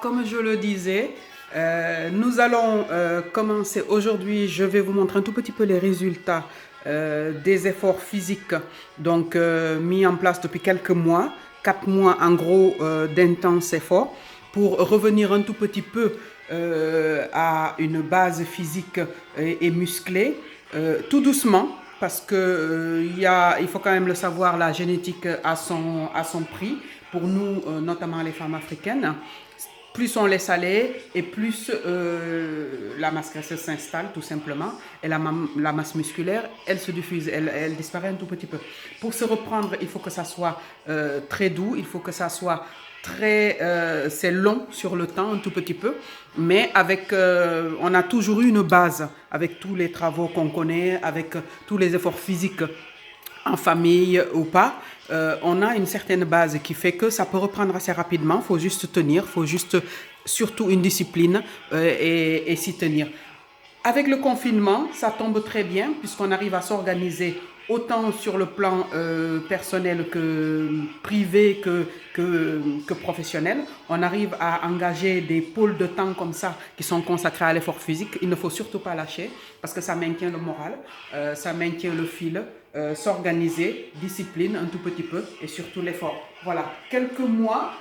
Comme je le disais, nous allons commencer aujourd'hui. Je vais vous montrer un tout petit peu les résultats des efforts physiques mis en place depuis quelques mois, 4 mois en gros d'intenses efforts pour revenir un tout petit peu à une base physique et musclée, tout doucement. Parce que il faut quand même le savoir, la génétique a son prix pour nous, notamment les femmes africaines. Plus on laisse aller et plus la masse graisseuse s'installe tout simplement et la masse musculaire, elle se diffuse, elle disparaît un tout petit peu. Pour se reprendre, il faut que ça soit très doux, il faut que ça soit très, c'est long sur le temps un tout petit peu, mais on a toujours eu une base avec tous les travaux qu'on connaît, avec tous les efforts physiques en famille ou pas, on a une certaine base qui fait que ça peut reprendre assez rapidement. Il faut juste tenir, il faut juste surtout une discipline et s'y tenir. Avec le confinement, ça tombe très bien puisqu'on arrive à s'organiser autant sur le plan personnel que privé que professionnel. On arrive à engager des pôles de temps comme ça qui sont consacrés à l'effort physique. Il ne faut surtout pas lâcher parce que ça maintient le moral, ça maintient le fil, s'organiser, discipline un tout petit peu et surtout l'effort. Voilà, quelques mois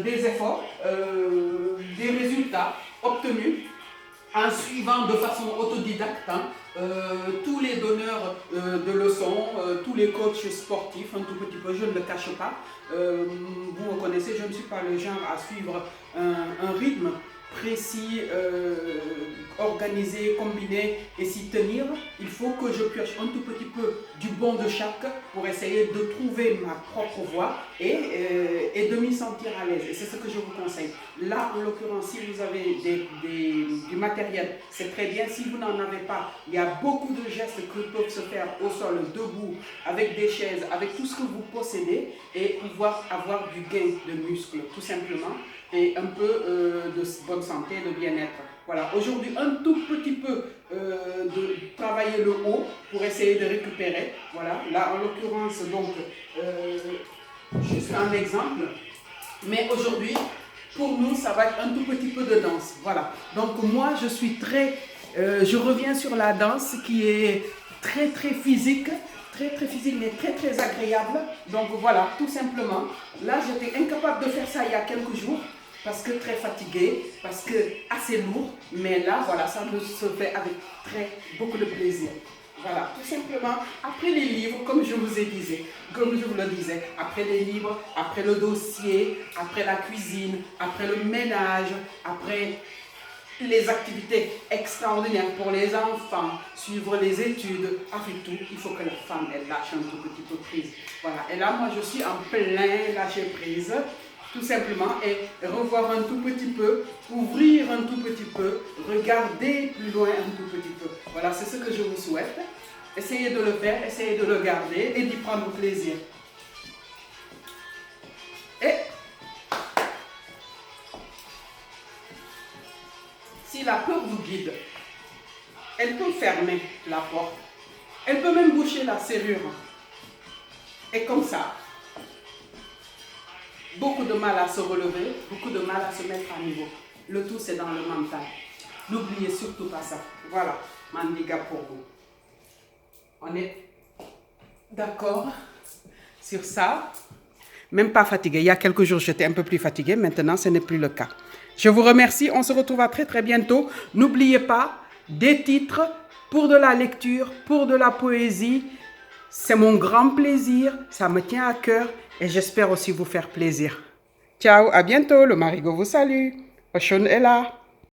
des efforts, des résultats obtenus en suivant de façon autodidacte tous les donneurs de leçons, tous les coachs sportifs, un tout petit peu, je ne le cache pas. Vous me connaissez, je ne suis pas le genre à suivre un rythme précis, organisé, combiné et s'y tenir. Il faut que je pioche un tout petit peu du bon de chaque pour essayer de trouver ma propre voie et de m'y sentir à l'aise. Et c'est ce que je vous conseille. Là, en l'occurrence, si vous avez du matériel, c'est très bien. Si vous n'en avez pas, il y a beaucoup de gestes qui peuvent se faire au sol, debout, avec des chaises, avec tout ce que vous possédez et pouvoir avoir du gain de muscles, tout simplement, et un peu de bonne santé, de bien-être. Voilà, aujourd'hui, un tout petit peu de travailler le haut pour essayer de récupérer. Voilà, là, en l'occurrence, donc, juste un exemple. Mais aujourd'hui, pour nous, ça va être un tout petit peu de danse. Voilà, donc moi, je reviens sur la danse qui est très, très physique, mais très, très agréable. Donc voilà, tout simplement. Là, j'étais incapable de faire ça il y a quelques jours parce que très fatiguée, parce que assez lourd. Mais là, voilà, ça se fait avec beaucoup de plaisir. Voilà, tout simplement, après les livres, comme je vous le disais, après les livres, après le dossier, après la cuisine, après le ménage, après les activités extraordinaires pour les enfants, suivre les études, avec tout, il faut que la femme, elle lâche un tout petit peu prise. Voilà, et là, moi, je suis en plein lâcher prise, tout simplement, et revoir un tout petit peu, ouvrir un tout petit peu, regarder plus loin un tout petit peu. Voilà, c'est ce que je vous souhaite. Essayez de le faire, essayez de le garder et d'y prendre plaisir. Et si la peur vous guide, elle peut fermer la porte, elle peut même boucher la serrure. Et comme ça, beaucoup de mal à se relever, beaucoup de mal à se mettre à niveau. Le tout, c'est dans le mental. N'oubliez surtout pas ça. Voilà, Mandiga pour vous. On est d'accord sur ça. Même pas fatigué. Il y a quelques jours, j'étais un peu plus fatiguée. Maintenant, ce n'est plus le cas. Je vous remercie. On se retrouve à très, très bientôt. N'oubliez pas, des titres pour de la lecture, pour de la poésie. C'est mon grand plaisir. Ça me tient à cœur. Et j'espère aussi vous faire plaisir. Ciao, à bientôt. Le Marigot vous salue. Oshun est là.